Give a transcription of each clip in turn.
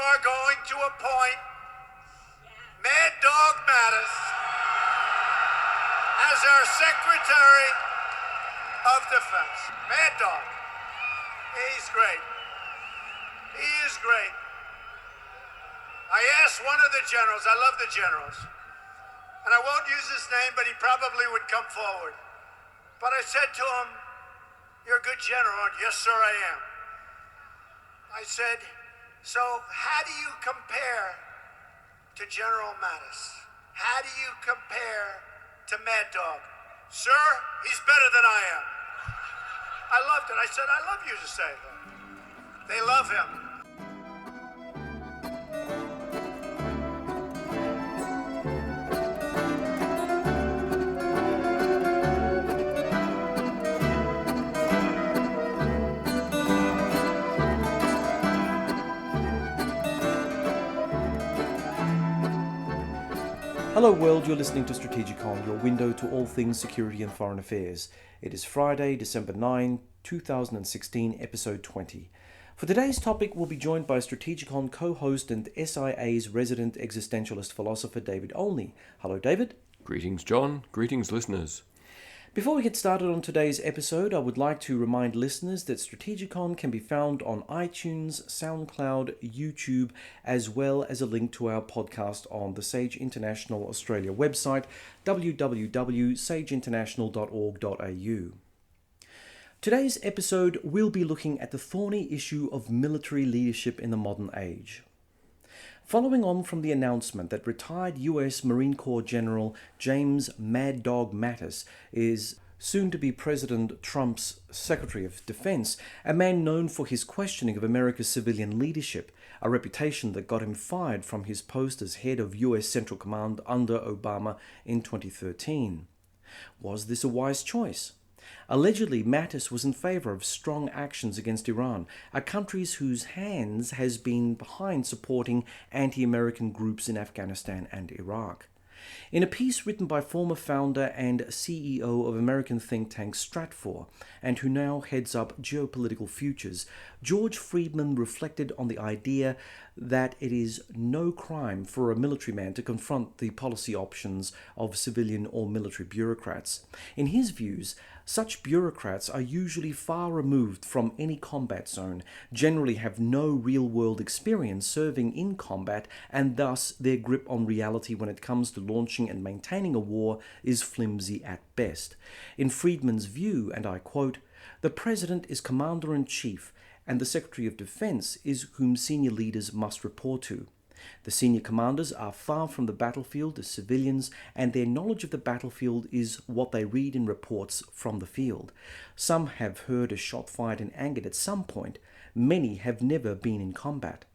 are going to appoint Mad Dog Mattis as our Secretary of Defense. Mad Dog. He's great. He is great. I asked one of the generals, I love the generals, and I won't use his name, but he probably would come forward. But I said to him, "You're a good general, aren't you?" "Yes, sir, I am." I said, "So how do you compare to General Mattis? How do you compare to Mad Dog?" "Sir, he's better than I am." I loved it. I said, "I love you to say that." They love him. Hello world, you're listening to Strategicon, your window to all things security and foreign affairs. It is Friday, December 9, 2016, episode 20. For today's topic, we'll be joined by Strategicon co-host and SIA's resident existentialist philosopher, David Olney. Hello, David. Greetings, John. Greetings, listeners. Before we get started on today's episode, I would like to remind listeners that Strategicon can be found on iTunes, SoundCloud, YouTube, as well as a link to our podcast on the Sage International Australia website, www.sageinternational.org.au. Today's episode, we'll be looking at the thorny issue of military leadership in the modern age. Following on from the announcement that retired US Marine Corps General James Mad Dog Mattis is soon to be President Trump's Secretary of Defense, a man known for his questioning of America's civilian leadership, a reputation that got him fired from his post as head of US Central Command under Obama in 2013. Was this a wise choice? Allegedly, Mattis was in favor of strong actions against Iran, a country whose hands has been behind supporting anti-American groups in Afghanistan and Iraq. In a piece written by former founder and CEO of American think tank Stratfor, and who now heads up Geopolitical Futures, George Friedman reflected on the idea that it is no crime for a military man to confront the policy options of civilian or military bureaucrats. In his views, such bureaucrats are usually far removed from any combat zone, generally have no real-world experience serving in combat, and thus their grip on reality when it comes to launching and maintaining a war is flimsy at best. In Friedman's view, and I quote, "The President is Commander-in-Chief, and the Secretary of Defense is whom senior leaders must report to. The senior commanders are far from the battlefield as civilians, and their knowledge of the battlefield is what they read in reports from the field. Some have heard a shot fired in anger at some point. Many have never been in combat.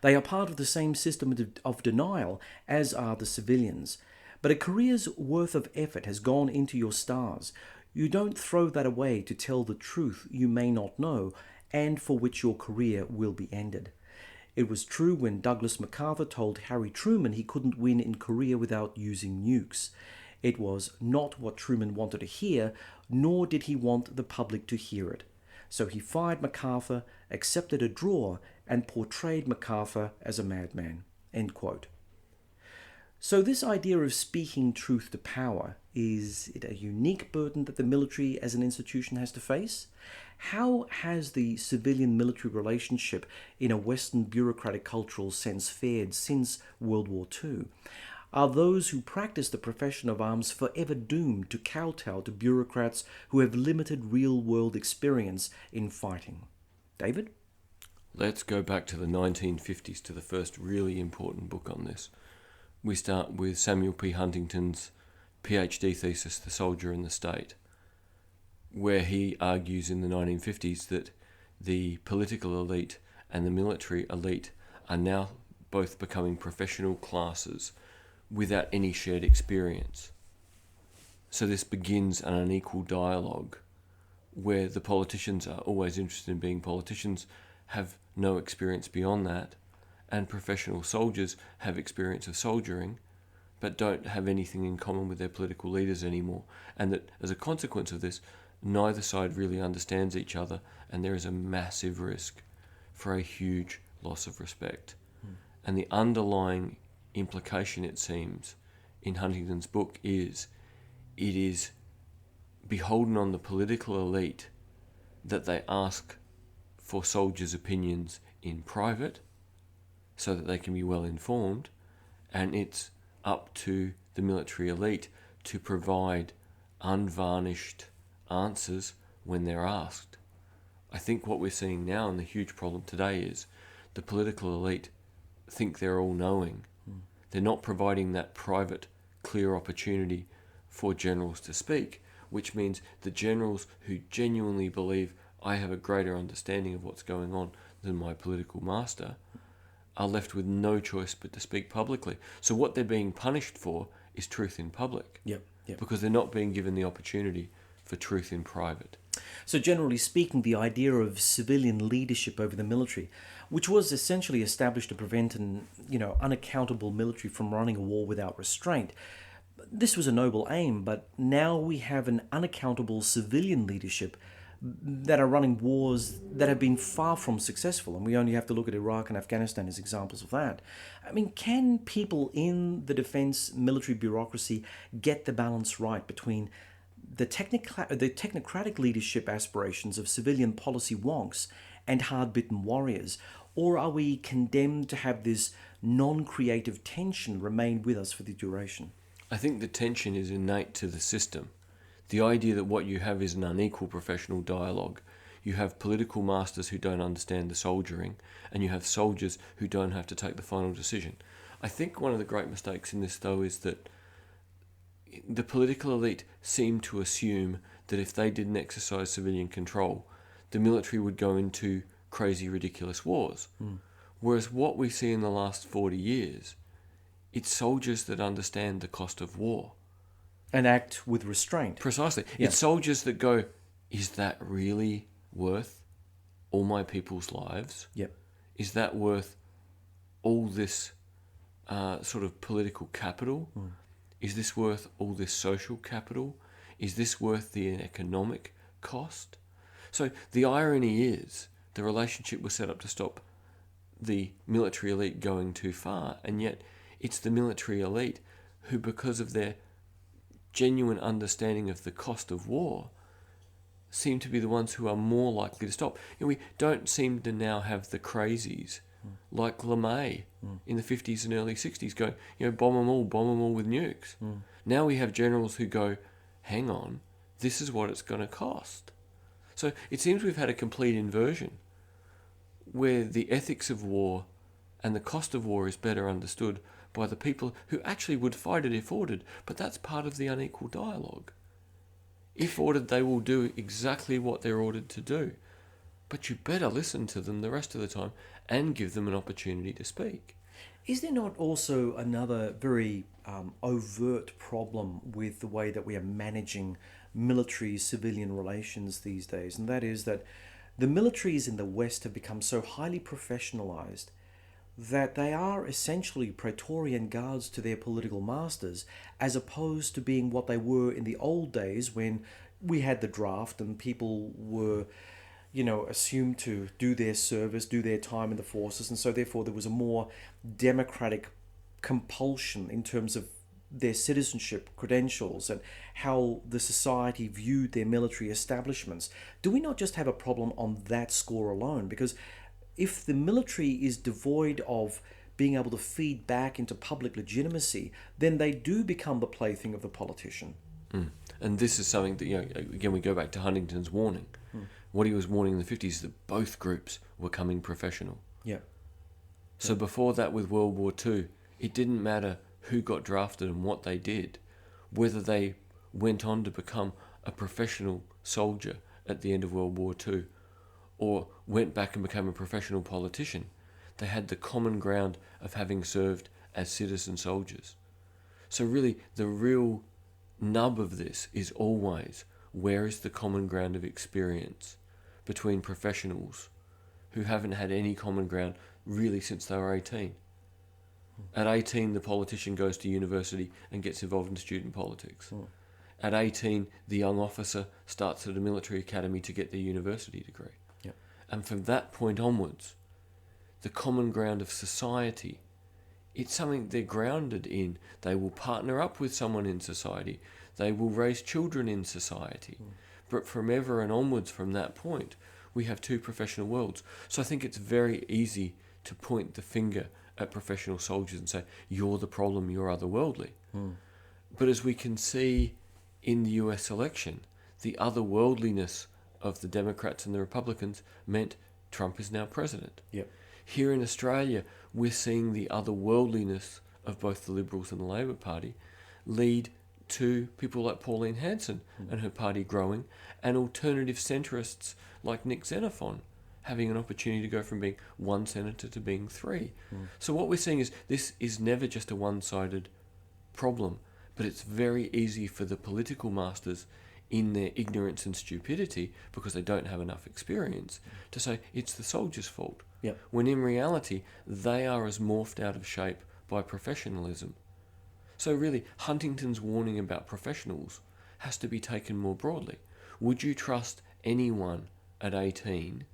They are part of the same system of denial as are the civilians. But a career's worth of effort has gone into your stars. You don't throw that away to tell the truth you may not know, and for which your career will be ended. It was true when Douglas MacArthur told Harry Truman he couldn't win in Korea without using nukes. It was not what Truman wanted to hear, nor did he want the public to hear it. So he fired MacArthur, accepted a draw, and portrayed MacArthur as a madman." End quote. So this idea of speaking truth to power, is it a unique burden that the military as an institution has to face? How has the civilian-military relationship in a Western bureaucratic cultural sense fared since World War II? Are those who practice the profession of arms forever doomed to kowtow to bureaucrats who have limited real-world experience in fighting? David? Let's go back to the 1950s to the first really important book on this. We start with Samuel P. Huntington's PhD thesis, The Soldier and the State, where he argues in the 1950s that the political elite and the military elite are now both becoming professional classes without any shared experience. So this begins an unequal dialogue where the politicians are always interested in being politicians, have no experience beyond that, and professional soldiers have experience of soldiering, but don't have anything in common with their political leaders anymore. And that as a consequence of this, neither side really understands each other, and there is a massive risk for a huge loss of respect. And the underlying implication, it seems, in Huntington's book is it is beholden on the political elite that they ask for soldiers' opinions in private so that they can be well informed, and it's up to the military elite to provide unvarnished answers when they're asked. I think what we're seeing now, and the huge problem today, is the political elite think they're all knowing. They're not providing that private, clear opportunity for generals to speak, which means the generals who genuinely believe I have a greater understanding of what's going on than my political master are left with no choice but to speak publicly. So what they're being punished for is truth in public. Yep. Because they're not being given the opportunity for truth in private. So generally speaking, the idea of civilian leadership over the military, which was essentially established to prevent an unaccountable military from running a war without restraint, this was a noble aim, but now we have an unaccountable civilian leadership that are running wars that have been far from successful, and we only have to look at Iraq and Afghanistan as examples of that. I mean, can people in the defense military bureaucracy get the balance right between the technocratic leadership aspirations of civilian policy wonks and hard-bitten warriors, or are we condemned to have this non-creative tension remain with us for the duration? I think the tension is innate to the system. The idea that what you have is an unequal professional dialogue. You have political masters who don't understand the soldiering, and you have soldiers who don't have to take the final decision. I think one of the great mistakes in this, though, is that the political elite seem to assume that if they didn't exercise civilian control, the military would go into crazy, ridiculous wars. Whereas what we see in the last 40 years, it's soldiers that understand the cost of war. And act with restraint. Precisely. Yeah. It's soldiers that go, is that really worth all my people's lives? Yep. Is that worth all this sort of political capital? Is this worth all this social capital? Is this worth the economic cost? So the irony is the relationship was set up to stop the military elite going too far, and yet it's the military elite who, because of their genuine understanding of the cost of war, seem to be the ones who are more likely to stop. We don't seem to now have the crazies like LeMay in the 50s and early 60s going, bomb them all with nukes. Now we have generals who go, hang on, this is what it's going to cost. So it seems we've had a complete inversion where the ethics of war and the cost of war is better understood by the people who actually would fight it if ordered, but that's part of the unequal dialogue. If ordered, they will do exactly what they're ordered to do, but you better listen to them the rest of the time and give them an opportunity to speak. Is there not also another very overt problem with the way that we are managing military-civilian relations these days? And that is that the militaries in the West have become so highly professionalized that they are essentially Praetorian guards to their political masters, as opposed to being what they were in the old days when we had the draft and people were assumed to do their service, do their time in the forces, and so therefore there was a more democratic compulsion in terms of their citizenship credentials and how the society viewed their military establishments. Do we not just have a problem on that score alone? Because if the military is devoid of being able to feed back into public legitimacy, then they do become the plaything of the politician. And this is something that, again, we go back to Huntington's warning. What he was warning in the 50s is that both groups were coming professional. Yeah. So before that, with World War II, it didn't matter who got drafted and what they did, whether they went on to become a professional soldier at the end of World War II or went back and became a professional politician. They had the common ground of having served as citizen soldiers. So really, the real nub of this is always, where is the common ground of experience between professionals who haven't had any common ground really since they were 18? At 18, the politician goes to university and gets involved in student politics. At 18, the young officer starts at a military academy to get their university degree. And from that point onwards, the common ground of society. It's something they're grounded in. They will partner up with someone in society. They will raise children in society. But from ever and onwards from that point, we have two professional worlds. So I think it's very easy to point the finger at professional soldiers and say, you're the problem, you're otherworldly. But as we can see in the US election, the otherworldliness of the Democrats and the Republicans meant Trump is now president. Yep. Here in Australia, we're seeing the otherworldliness of both the Liberals and the Labor Party lead to people like Pauline Hanson and her party growing, and alternative centrists like Nick Xenophon having an opportunity to go from being one senator to being three. So what we're seeing is this is never just a one-sided problem, but it's very easy for the political masters in their ignorance and stupidity, because they don't have enough experience, to say it's the soldiers' fault. Yep. When in reality, they are as morphed out of shape by professionalism. So really, Huntington's warning about professionals has to be taken more broadly. Would you trust anyone at 18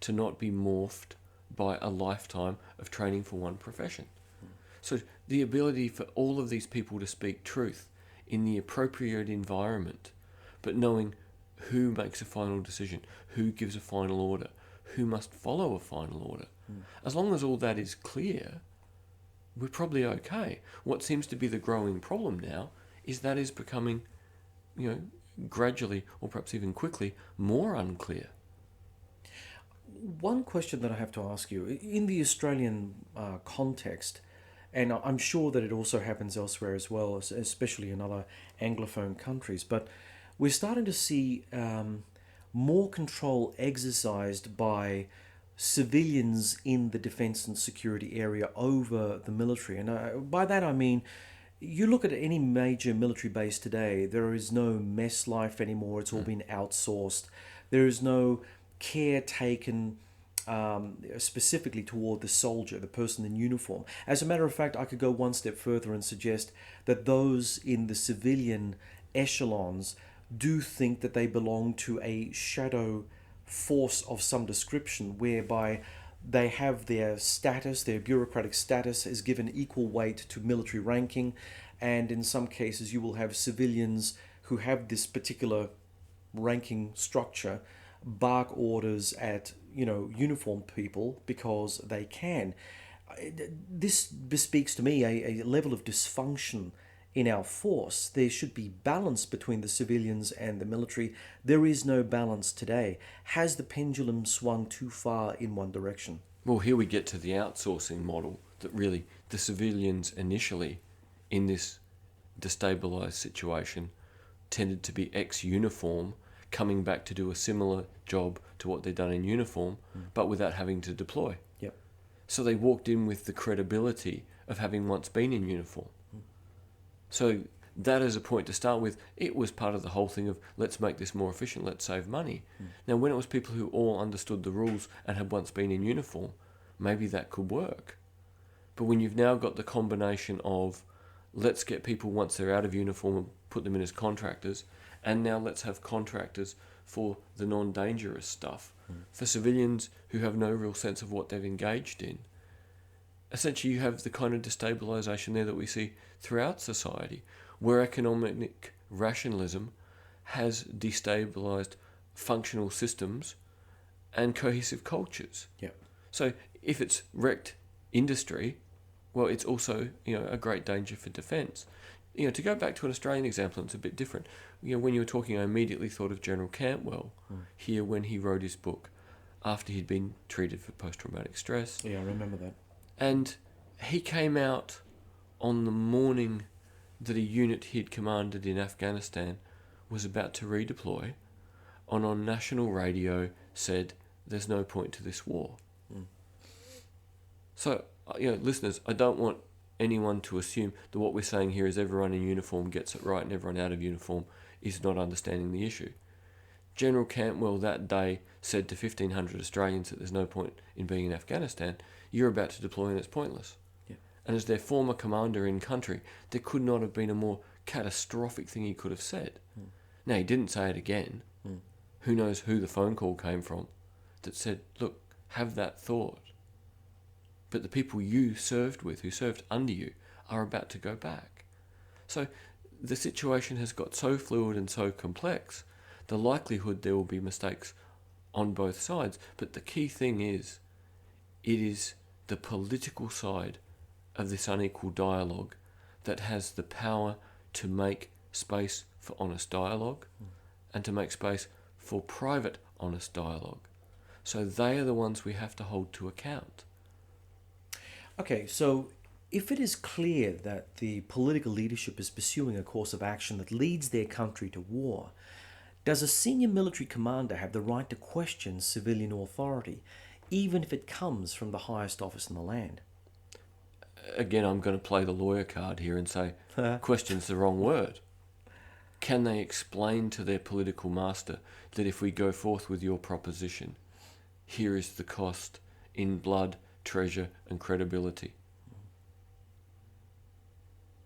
to not be morphed by a lifetime of training for one profession? So the ability for all of these people to speak truth in the appropriate environment, but knowing who makes a final decision, who gives a final order, who must follow a final order. As long as all that is clear, we're probably okay. What seems to be the growing problem now is that is becoming, gradually, or perhaps even quickly, more unclear. One question that I have to ask you, in the Australian context, and I'm sure that it also happens elsewhere as well, especially in other Anglophone countries, but we're starting to see more control exercised by civilians in the defence and security area over the military. And by that I mean, you look at any major military base today, there is no mess life anymore. It's all been outsourced. There is no care taken specifically toward the soldier, the person in uniform. As a matter of fact, I could go one step further and suggest that those in the civilian echelons do think that they belong to a shadow force of some description, whereby they have their status, their bureaucratic status is given equal weight to military ranking, and in some cases you will have civilians who have this particular ranking structure bark orders at uniformed people because they can. This bespeaks to me a level of dysfunction in our force. There should be balance between the civilians and the military. There is no balance today. Has the pendulum swung too far in one direction? Well, here we get to the outsourcing model, that really the civilians initially in this destabilised situation tended to be ex-uniform, coming back to do a similar job to what they'd done in uniform, but without having to deploy. Yep. So they walked in with the credibility of having once been in uniform. So that as a point to start with, it was part of the whole thing of let's make this more efficient, let's save money. Now, when it was people who all understood the rules and had once been in uniform, maybe that could work. But when you've now got the combination of let's get people once they're out of uniform and put them in as contractors, and now let's have contractors for the non-dangerous stuff, for civilians who have no real sense of what they've engaged in. Essentially, you have the kind of destabilisation there that we see throughout society, where economic rationalism has destabilised functional systems and cohesive cultures. Yep. So if it's wrecked industry, well, it's also a great danger for defence. To go back to an Australian example, it's a bit different. When you were talking, I immediately thought of General Cantwell here when he wrote his book after he'd been treated for post-traumatic stress. Yeah, I remember that. And he came out on the morning that a unit he'd commanded in Afghanistan was about to redeploy, and on national radio said, there's no point to this war. So, listeners, I don't want anyone to assume that what we're saying here is everyone in uniform gets it right and everyone out of uniform is not understanding the issue. General Cantwell that day said to 1,500 Australians that there's no point in being in Afghanistan. You're about to deploy and it's pointless. Yeah. And as their former commander in country, there could not have been a more catastrophic thing he could have said. Now, he didn't say it again. Who knows who the phone call came from that said, look, have that thought. but the people you served with, who served under you, are about to go back. So the situation has got so fluid and so complex, the likelihood there will be mistakes on both sides. But the key thing is, it is the political side of this unequal dialogue that has the power to make space for honest dialogue and to make space for private honest dialogue. So they are the ones we have to hold to account. Okay, so if it is clear that the political leadership is pursuing a course of action that leads their country to war, does a senior military commander have the right to question civilian authority, even if it comes from the highest office in the land? Again, I'm going to play the lawyer card here and say, question's the wrong word. Can they explain to their political master that if we go forth with your proposition, here is the cost in blood, treasure, and credibility?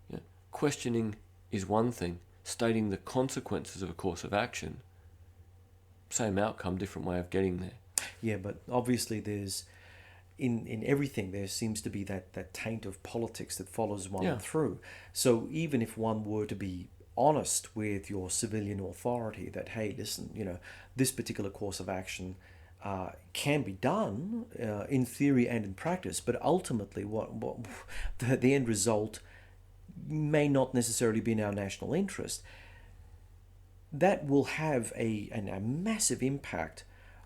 Yeah. Questioning is one thing. Stating the consequences of a course of action, same outcome, different way of getting there. Yeah, but obviously there's, in everything, there seems to be that taint of politics that follows one through. So even if one were to be honest with your civilian authority that, hey, listen, this particular course of action can be done in theory and in practice, but ultimately what the end result may not necessarily be in our national interest, that will have a massive impact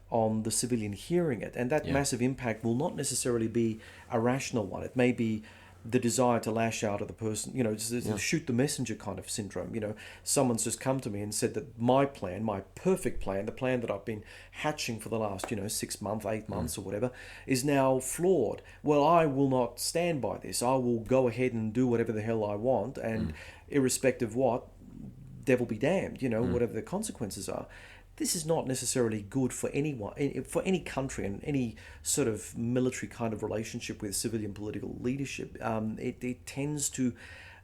on the civilian hearing it. And that massive impact will not necessarily be a rational one. It may be the desire to lash out at the person, shoot the messenger kind of syndrome. Someone's just come to me and said that my plan, my perfect plan, the plan that I've been hatching for the last, 6 months, 8 months or whatever, is now flawed. Well, I will not stand by this. I will go ahead and do whatever the hell I want, and irrespective of what, devil be damned, whatever the consequences are. This is not necessarily good for anyone, for any country and any sort of military kind of relationship with civilian political leadership. It tends to,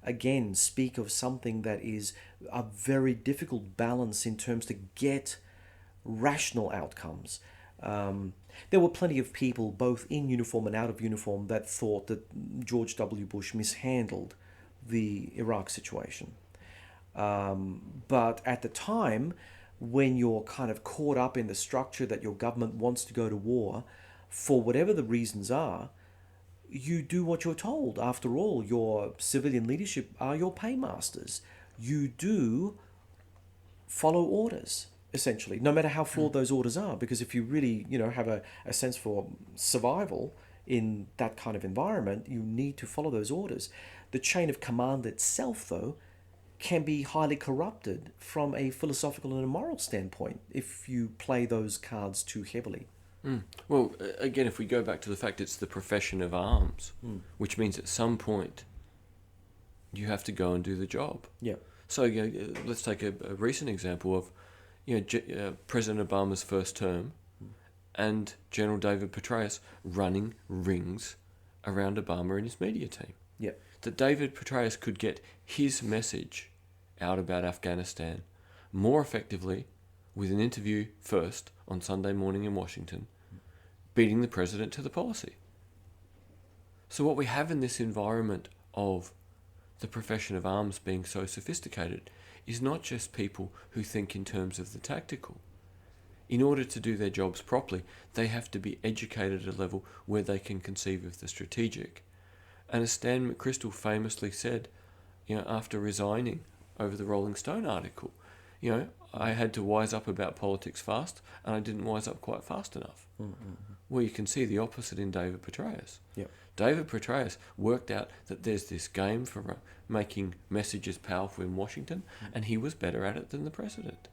again, speak of something that is a very difficult balance in terms to get rational outcomes. There were plenty of people, both in uniform and out of uniform, that thought that George W. Bush mishandled the Iraq situation. But at the time, when you're kind of caught up in the structure that your government wants to go to war, for whatever the reasons are, you do what you're told. After all, your civilian leadership are your paymasters. You do follow orders, essentially, no matter how flawed those orders are, because if you really, have a sense for survival in that kind of environment, you need to follow those orders. The chain of command itself, though, can be highly corrupted from a philosophical and a moral standpoint if you play those cards too heavily. Well, again, if we go back to the fact it's the profession of arms, which means at some point you have to go and do the job. Yeah. So let's take a recent example of President Obama's first term and General David Petraeus running rings around Obama and his media team. Yeah. That David Petraeus could get his message out about Afghanistan more effectively with an interview first on Sunday morning in Washington, beating the president to the policy. So what we have in this environment of the profession of arms being so sophisticated is not just people who think in terms of the tactical. In order to do their jobs properly, they have to be educated at a level where they can conceive of the strategic. And as Stan McChrystal famously said, after resigning over the Rolling Stone article, I had to wise up about politics fast, and I didn't wise up quite fast enough. Well, you can see the opposite in David Petraeus. Yep. David Petraeus worked out that there's this game for making messages powerful in Washington, and he was better at it than the president.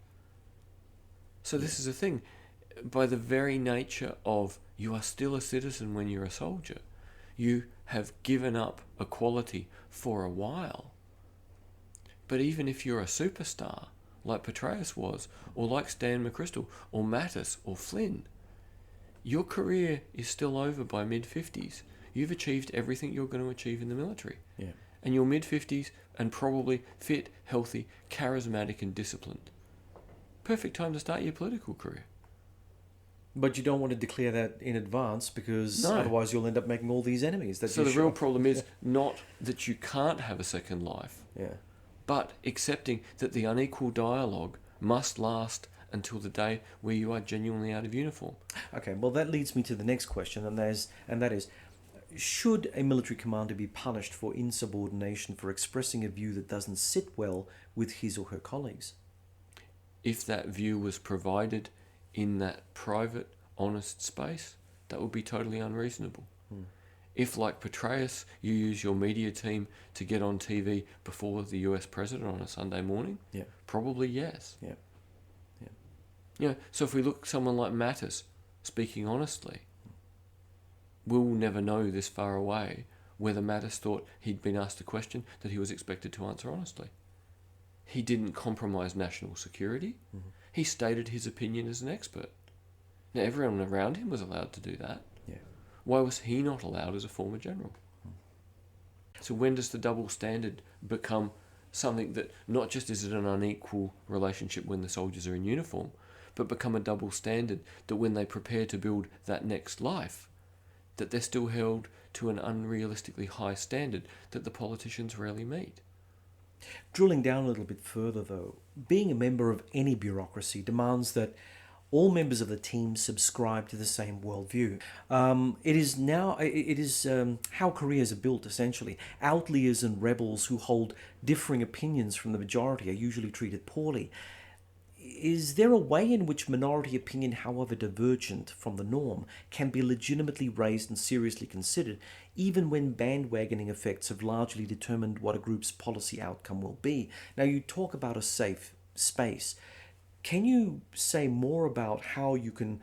So this is the thing. By the very nature of you are still a citizen when you're a soldier, you have given up equality for a while. But even if you're a superstar, like Petraeus was, or like Stan McChrystal, or Mattis, or Flynn, your career is still over by mid-50s. You've achieved everything you're going to achieve in the military. Yeah. And you're mid-50s and probably fit, healthy, charismatic and disciplined. Perfect time to start your political career. But you don't want to declare that in advance because No. otherwise you'll end up making all these enemies. So the real problem is not that you can't have a second life, Yeah. but accepting that the unequal dialogue must last until the day where you are genuinely out of uniform. Okay, well that leads me to the next question, and that is, should a military commander be punished for insubordination for expressing a view that doesn't sit well with his or her colleagues? If that view was provided in that private, honest space, that would be totally unreasonable. If, like Petraeus, you use your media team to get on TV before the US president on a Sunday morning, Yeah. probably yes. Yeah. You know, so if we look at someone like Mattis speaking honestly, we'll never know this far away whether Mattis thought he'd been asked a question that he was expected to answer honestly. He didn't compromise national security. He stated his opinion as an expert. Now, everyone around him was allowed to do that. Yeah. Why was he not allowed as a former general? So when does the double standard become something that not just is it an unequal relationship when the soldiers are in uniform, but become a double standard that when they prepare to build that next life, that they're still held to an unrealistically high standard that the politicians rarely meet? Drilling down a little bit further, though, being a member of any bureaucracy demands that all members of the team subscribe to the same worldview. It is how careers are built, essentially. Outliers and rebels who hold differing opinions from the majority are usually treated poorly. Is there a way in which minority opinion, however divergent from the norm, can be legitimately raised and seriously considered, even when bandwagoning effects have largely determined what a group's policy outcome will be? Now, you talk about a safe space. Can you say more about how you can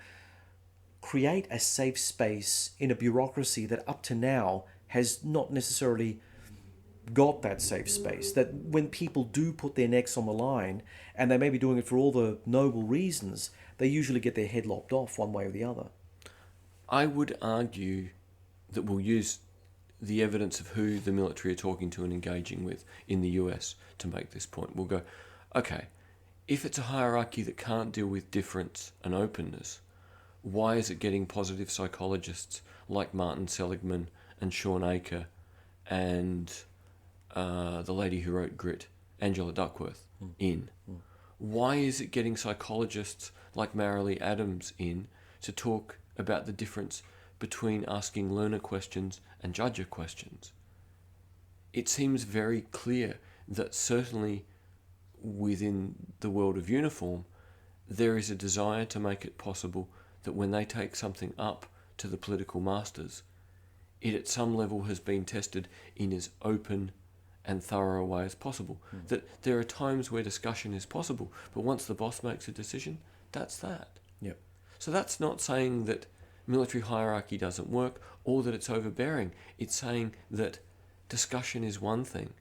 create a safe space in a bureaucracy that up to now has not necessarily got that safe space, that when people do put their necks on the line, and they may be doing it for all the noble reasons, they usually get their head lopped off one way or the other? I would argue that we'll use the evidence of who the military are talking to and engaging with in the US to make this point. We'll go, okay, if it's a hierarchy that can't deal with difference and openness, why is it getting positive psychologists like Martin Seligman and Sean Aker and the lady who wrote Grit, Angela Duckworth, in? Why is it getting psychologists like Marilee Adams in to talk about the difference between asking learner questions and judger questions? It seems very clear that certainly within the world of uniform, there is a desire to make it possible that when they take something up to the political masters, it at some level has been tested in as open and thorough a way as possible. That there are times where discussion is possible, but once the boss makes a decision, that's that. Yep. So that's not saying that military hierarchy doesn't work or that it's overbearing. It's saying that discussion is one thing,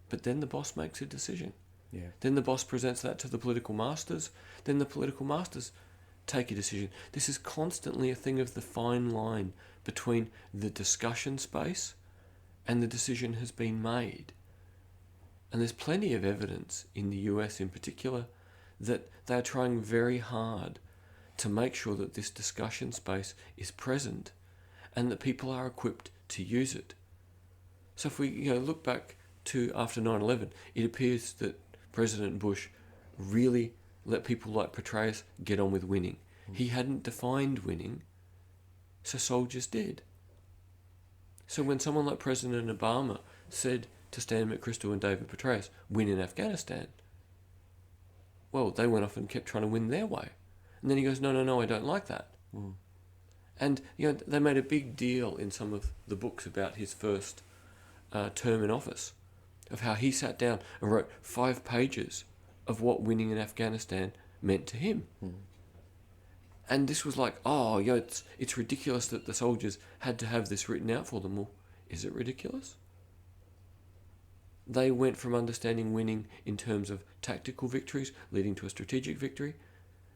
but then the boss makes a decision. Yeah. Then the boss presents that to the political masters. Then the political masters take a decision. This is constantly a thing of the fine line between the discussion space and the decision has been made. And there's plenty of evidence in the US in particular that they're trying very hard to make sure that this discussion space is present and that people are equipped to use it. So if we look back to after 9/11, it appears that President Bush really let people like Petraeus get on with winning. He hadn't defined winning, so soldiers did. So when someone like President Obama said to Stan McChrystal and David Petraeus, win in Afghanistan, well, they went off and kept trying to win their way. And then he goes, no, I don't like that. And they made a big deal in some of the books about his first term in office, of how he sat down and wrote 5 pages of what winning in Afghanistan meant to him. And this was like, it's ridiculous that the soldiers had to have this written out for them. Well, is it ridiculous? They went from understanding winning in terms of tactical victories leading to a strategic victory.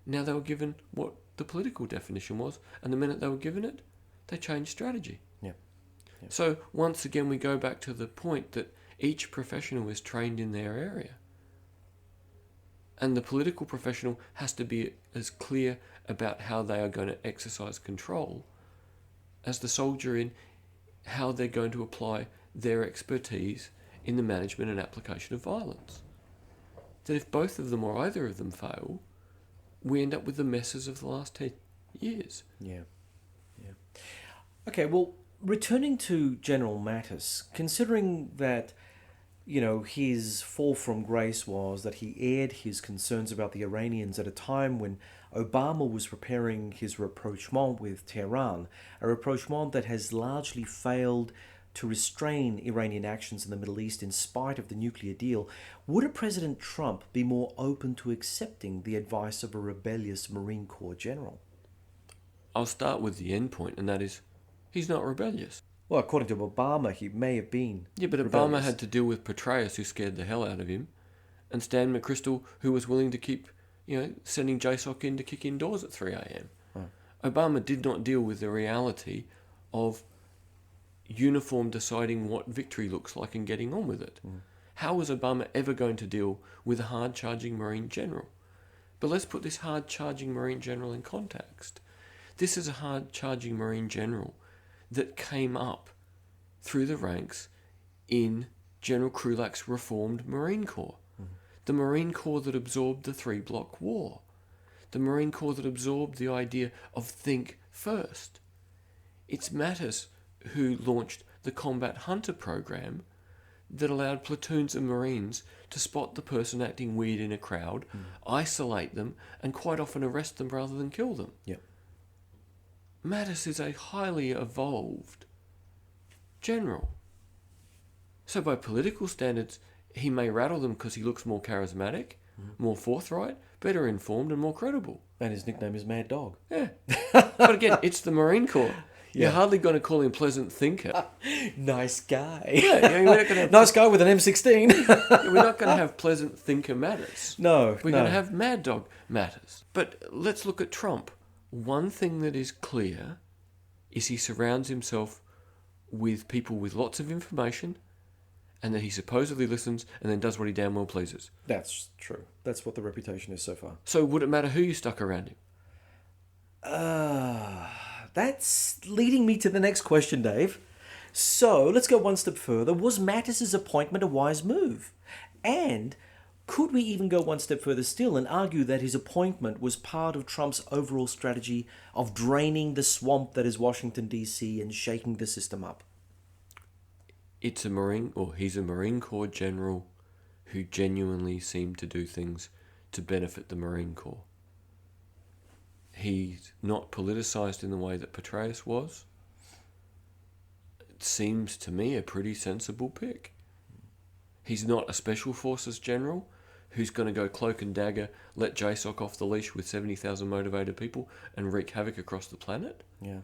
Now they were given what the political definition was, and the minute they were given it, they changed strategy. Yeah. So once again, we go back to the point that each professional is trained in their area. And the political professional has to be as clear about how they are going to exercise control as the soldier in how they're going to apply their expertise in the management and application of violence. That if both of them or either of them fail, we end up with the messes of the last 10 years. Yeah. Okay, well, returning to General Mattis, considering that, his fall from grace was that he aired his concerns about the Iranians at a time when Obama was preparing his rapprochement with Tehran, a rapprochement that has largely failed to restrain Iranian actions in the Middle East in spite of the nuclear deal. Would a President Trump be more open to accepting the advice of a rebellious Marine Corps general? I'll start with the end point, and that is, he's not rebellious. Well, according to Obama, he may have been. Yeah, but rebellious. Obama had to deal with Petraeus, who scared the hell out of him, and Stan McChrystal, who was willing to keep, sending JSOC in to kick indoors at 3 a.m. Oh. Obama did not deal with the reality of uniform deciding what victory looks like and getting on with it. How was Obama ever going to deal with a hard-charging Marine general? But let's put this hard-charging Marine general in context. This is a hard-charging Marine general that came up through the ranks in General Krulak's reformed Marine Corps. The Marine Corps that absorbed the 3-block war. The Marine Corps that absorbed the idea of think first. It's Mattis who launched the Combat Hunter program that allowed platoons of Marines to spot the person acting weird in a crowd, isolate them, and quite often arrest them rather than kill them. Yeah. Mattis is a highly evolved general. So by political standards, he may rattle them because he looks more charismatic, more forthright, better informed, and more credible. And his nickname is Mad Dog. Yeah. But again, it's the Marine Corps. Yeah. You're hardly going to call him pleasant thinker. Nice guy. Yeah, we're not going to have, Nice guy with an M16. we're not going to have pleasant thinker Mattis. No, We're going to have Mad Dog Mattis. But let's look at Trump. One thing that is clear is he surrounds himself with people with lots of information, and that he supposedly listens and then does what he damn well pleases. That's true. That's what the reputation is so far. So would it matter who you stuck around him? That's leading me to the next question, Dave. So let's go one step further. Was Mattis's appointment a wise move? And could we even go one step further still and argue that his appointment was part of Trump's overall strategy of draining the swamp that is Washington, D.C. and shaking the system up? He's a Marine Corps general who genuinely seemed to do things to benefit the Marine Corps. He's not politicised in the way that Petraeus was. It seems to me a pretty sensible pick. He's not a special forces general who's going to go cloak and dagger, let JSOC off the leash with 70,000 motivated people and wreak havoc across the planet. Yeah.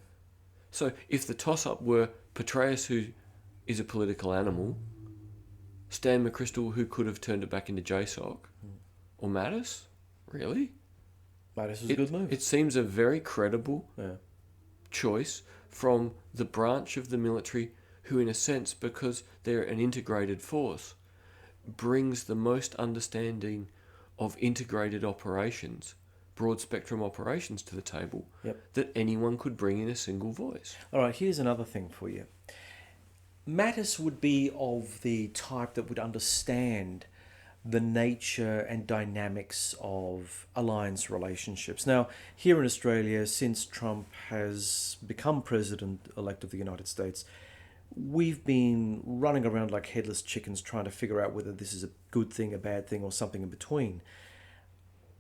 So if the toss-up were Petraeus, who is a political animal, Stan McChrystal, who could have turned it back into JSOC, or Mattis, really? Mattis was a good move. It seems a very credible choice from the branch of the military who, in a sense, because they're an integrated force, brings the most understanding of integrated operations, broad spectrum operations to the table that anyone could bring in a single voice. All right, here's another thing for you. Mattis would be of the type that would understand the nature and dynamics of alliance relationships. Now, here in Australia, since Trump has become president-elect of the United States, we've been running around like headless chickens trying to figure out whether this is a good thing, a bad thing, or something in between.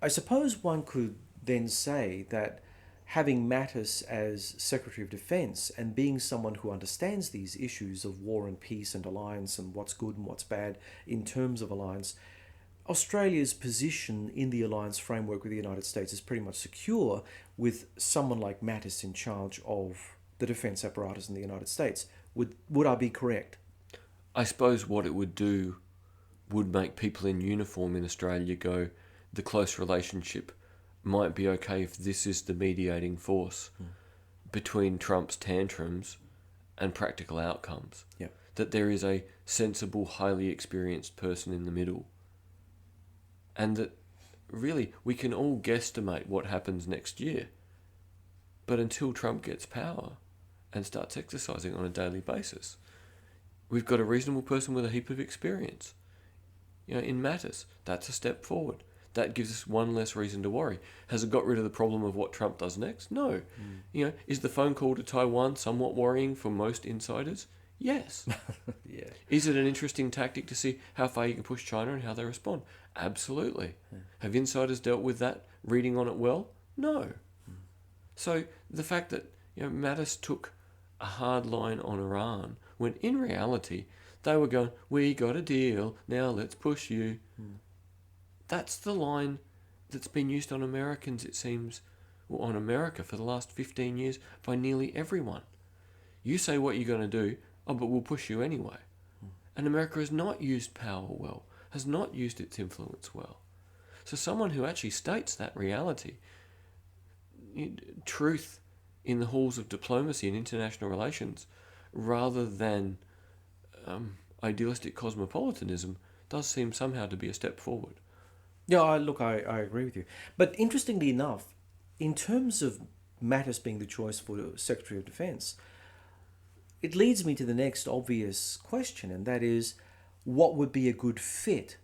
I suppose one could then say that having Mattis as Secretary of Defense and being someone who understands these issues of war and peace and alliance and what's good and what's bad in terms of alliance, Australia's position in the alliance framework with the United States is pretty much secure with someone like Mattis in charge of the defense apparatus in the United States. Would I be correct? I suppose what it would do would make people in uniform in Australia go, the close relationship might be okay if this is the mediating force between Trump's tantrums and practical outcomes. Yeah. That there is a sensible, highly experienced person in the middle. And that really, we can all guesstimate what happens next year. But until Trump gets power and starts exercising on a daily basis, we've got a reasonable person with a heap of experience. In Mattis, that's a step forward. That gives us one less reason to worry. Has it got rid of the problem of what Trump does next? No. Is the phone call to Taiwan somewhat worrying for most insiders? Yes. Yeah. Is it an interesting tactic to see how far you can push China and how they respond? Absolutely. Yeah. Have insiders dealt with that, reading on it well? No. So the fact that Mattis took a hard line on Iran, when in reality they were going, we got a deal, now let's push you. That's the line that's been used on Americans, it seems, or on America for the last 15 years by nearly everyone. You say what you're going to do, but we'll push you anyway. And America has not used power well, has not used its influence well. So someone who actually states that reality, truth in the halls of diplomacy and international relations, rather than idealistic cosmopolitanism, does seem somehow to be a step forward. Yeah, I agree with you. But interestingly enough, in terms of Mattis being the choice for the Secretary of Defense, it leads me to the next obvious question, and that is, what would be a good fit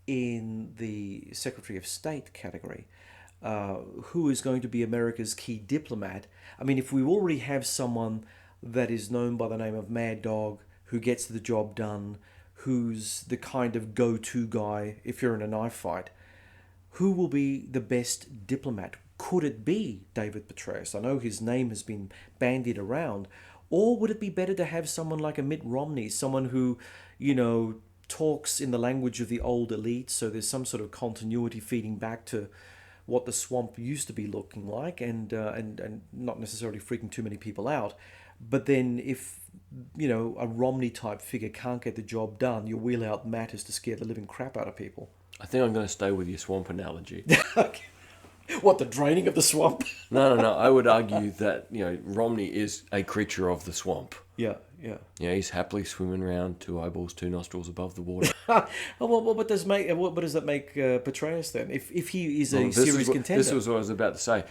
in the Secretary of State category? Who is going to be America's key diplomat? I mean, if we already have someone that is known by the name of Mad Dog, who gets the job done, who's the kind of go-to guy if you're in a knife fight, who will be the best diplomat? Could it be David Petraeus? I know his name has been bandied around. Or would it be better to have someone like a Mitt Romney, someone who, talks in the language of the old elite, so there's some sort of continuity feeding back to what the swamp used to be looking like, and not necessarily freaking too many people out. But then if, a Romney-type figure can't get the job done, you wheel out Mattis to scare the living crap out of people. I think I'm going to stay with your swamp analogy. Okay. What, the draining of the swamp? No. I would argue that, Romney is a creature of the swamp. Yeah. He's happily swimming around, 2 eyeballs, 2 nostrils above the water. What does that make Petraeus then? If he is a serious contender? This was what I was about to say.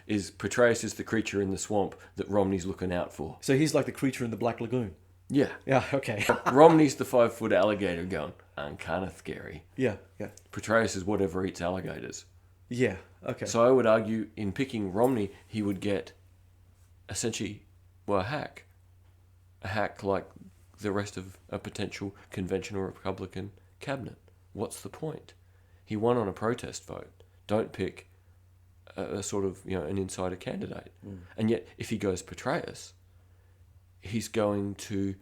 Is Petraeus is the creature in the swamp that Romney's looking out for. So he's like the creature in the Black Lagoon. Yeah. Yeah, okay. Romney's the 5-foot alligator going, I'm kind of scary. Yeah. Petraeus is whatever eats alligators. Yeah, okay. So I would argue in picking Romney, he would get essentially, a hack. A hack like the rest of a potential conventional Republican cabinet. What's the point? He won on a protest vote. Don't pick a sort of, an insider candidate. And yet, if he goes Petraeus, he's going to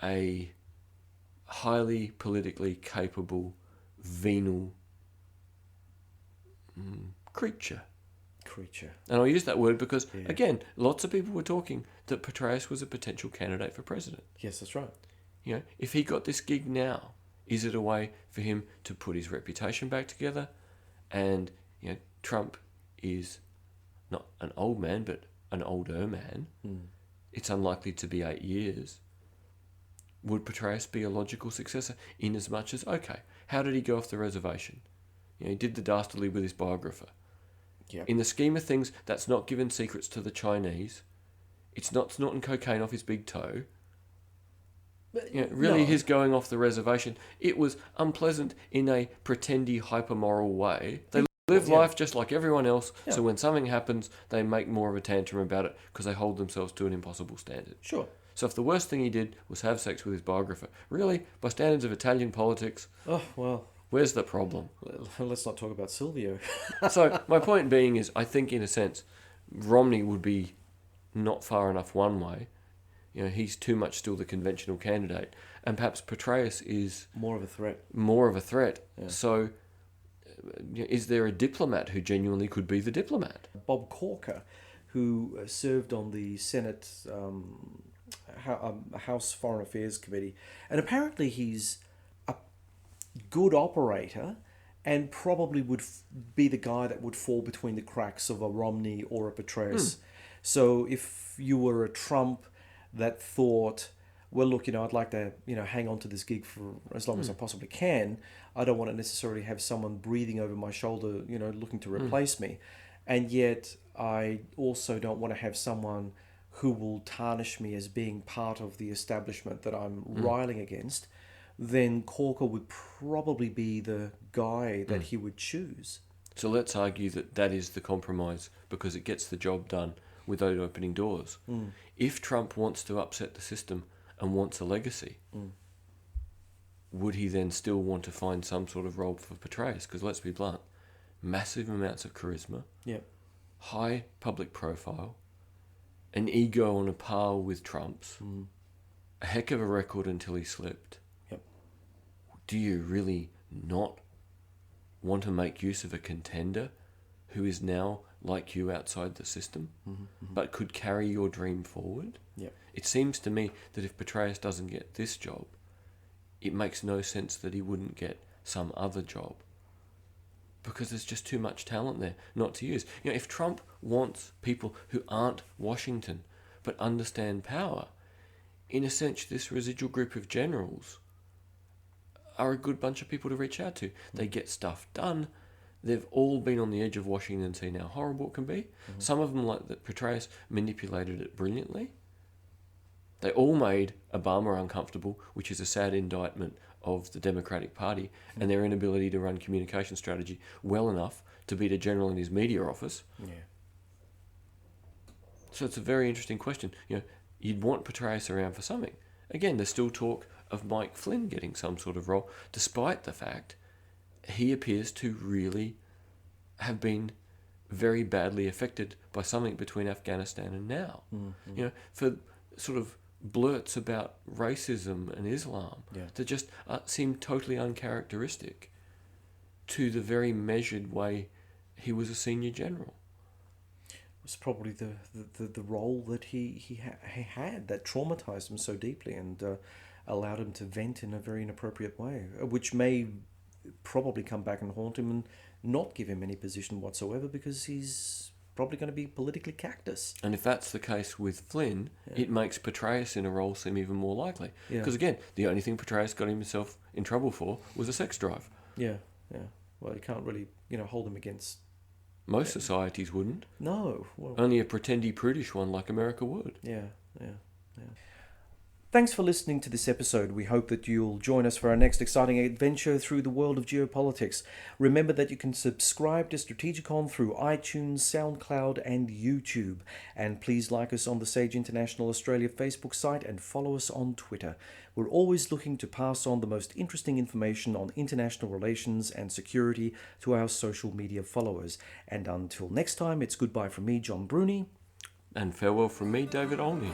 a highly politically capable, venal creature. And I'll use that word because, again, lots of people were talking that Petraeus was a potential candidate for president. Yes, that's right. If he got this gig now, is it a way for him to put his reputation back together? And, Trump is not an old man, but an older man. It's unlikely to be 8 years. Would Petraeus be a logical successor in as much as, okay, how did he go off the reservation? He did the dastardly with his biographer. Yep. In the scheme of things, that's not giving secrets to the Chinese. It's not snorting cocaine off his big toe. His going off the reservation, it was unpleasant in a pretendy, hyper-moral way. They live life just like everyone else, so when something happens, they make more of a tantrum about it because they hold themselves to an impossible standard. Sure. So if the worst thing he did was have sex with his biographer, really, by standards of Italian politics... Oh, well... Where's the problem? Let's not talk about Silvio. So my point being is, I think in a sense, Romney would be not far enough one way. He's too much still the conventional candidate. And perhaps Petraeus is... More of a threat. Yeah. So is there a diplomat who genuinely could be the diplomat? Bob Corker, who served on the Senate House Foreign Affairs Committee. And apparently he's good operator and probably would be the guy that would fall between the cracks of a Romney or a Petraeus. So if you were a Trump that thought, well, look, I'd like to, hang on to this gig for as long as I possibly can. I don't want to necessarily have someone breathing over my shoulder, looking to replace me. And yet I also don't want to have someone who will tarnish me as being part of the establishment that I'm riling against. Then Corker would probably be the guy that he would choose. So let's argue that is the compromise because it gets the job done without opening doors. If Trump wants to upset the system and wants a legacy, would he then still want to find some sort of role for Petraeus? Because let's be blunt, massive amounts of charisma, high public profile, an ego on a par with Trump's, a heck of a record until he slipped. Do you really not want to make use of a contender who is now like you outside the system, but could carry your dream forward? It seems to me that if Petraeus doesn't get this job, it makes no sense that he wouldn't get some other job because there's just too much talent there not to use. If Trump wants people who aren't Washington but understand power, in a sense, this residual group of generals are a good bunch of people to reach out to. They get stuff done. They've all been on the edge of Washington and seen how horrible it can be. Some of them, like that Petraeus, manipulated it brilliantly. They all made Obama uncomfortable, which is a sad indictment of the Democratic Party and their inability to run communication strategy well enough to beat a general in his media office. So it's a very interesting question. You'd want Petraeus around for something. Again, there's still talk of Mike Flynn getting some sort of role, despite the fact he appears to really have been very badly affected by something between Afghanistan and now. For sort of blurts about racism and Islam that just seem totally uncharacteristic to the very measured way he was a senior general. It was probably the role that he had that traumatized him so deeply and allowed him to vent in a very inappropriate way, which may probably come back and haunt him and not give him any position whatsoever because he's probably going to be politically cactus. And if that's the case with Flynn, it makes Petraeus in a role seem even more likely. Because again, the only thing Petraeus got himself in trouble for was a sex drive. Well, you can't really, hold him against... Most societies wouldn't. No. Well, only a pretendy prudish one like America would. Thanks for listening to this episode. We hope that you'll join us for our next exciting adventure through the world of geopolitics. Remember that you can subscribe to Strategicon through iTunes, SoundCloud and YouTube. And please like us on the Sage International Australia Facebook site and follow us on Twitter. We're always looking to pass on the most interesting information on international relations and security to our social media followers. And until next time, it's goodbye from me, John Bruni. And farewell from me, David Olney.